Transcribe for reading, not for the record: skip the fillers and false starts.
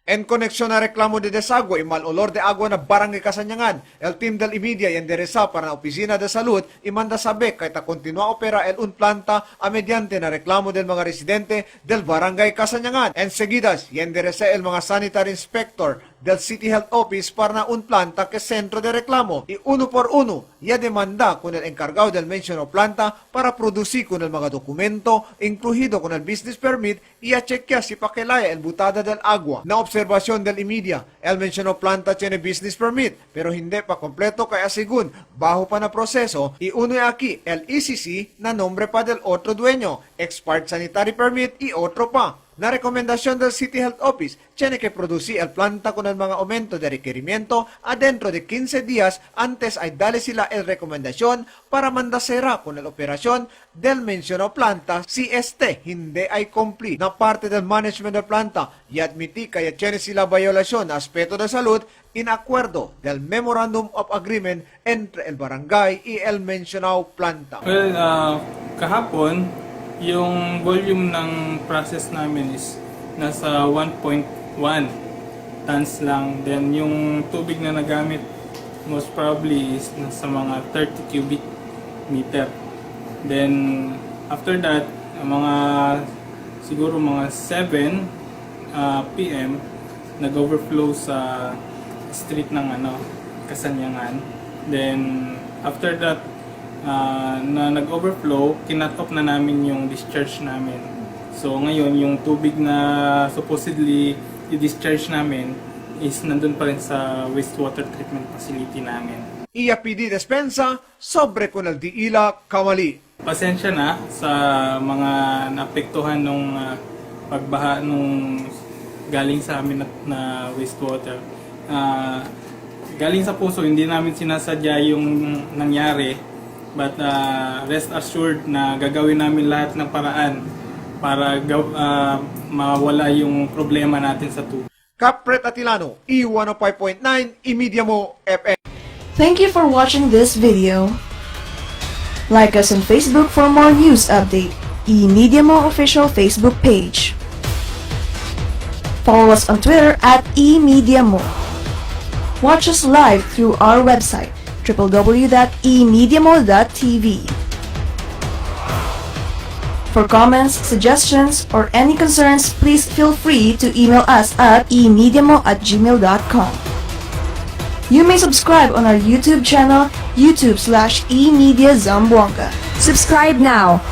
En koneksyon na reklamo de desagua y mal olor de agua na barangay Kasanyangan, el team del Imedia y endereza para na opisina de salud y manda saber kahit continua opera el un planta a mediante na reklamo del mga residente del barangay Kasanyangan. Enseguidas, y endereza el mga sanitary inspector del City Health Office para na un planta que centro de reclamo. Y uno por uno, ya demanda con el encargado del mencionado planta para producir con el mga dokumento, incluido con el business permit, y a chequear si pakilaya el butada del agua. Na observasyon del Imedia, el mencionado planta tiene business permit, pero hindi pa kompleto kaya según, bajo pa na proseso, y uno aquí, el ECC, na nombre pa del otro dueño, expired sanitary permit y otro pa. Na rekomendasyon del City Health Office, tiene que producir el planta con el mga aumento de requerimiento adentro de 15 días antes ay dale sila el rekomendasyon para mandasera con el operasyon del mencionado planta si este hindi ay complete na parte del management del planta y admití kaya tiene sila violasyon na aspeto de salud in acuerdo del Memorandum of Agreement entre el barangay y el mencionado planta. Well, kahapon, yung volume ng process namin is nasa 1.1 tons lang. Then yung tubig na nagamit most probably is nasa mga 30 cubic meter. Then after that, siguro mga 7 PM nag-overflow sa street ng Kasanyangan. Then after that, na nag-overflow, kinat off na namin yung discharge namin. So ngayon, yung tubig na supposedly i-discharge namin is nandun pa rin sa wastewater treatment facility namin. Iya PD Despensa, sobre con el Diila Kamali. Pasensya na sa mga naapektuhan nung pagbaha nung galing sa amin na wastewater. Galing sa puso, hindi namin sinasadya yung nangyari. But rest assured na gagawin namin lahat ng paraan para mawala yung problema natin sa tubig. Capret Atilano, E105.9, Imedia Mo FM. Thank you for watching this video. Like us on Facebook for more news update. Imedia Mo official Facebook page. Follow us on Twitter at Imedia Mo. Watch us live through our website www.emediamo.tv. For comments, suggestions, or any concerns, please feel free to email us at emediamo@gmail.com. You may subscribe on our YouTube channel, youtube.com/emediazamboanga. Subscribe now.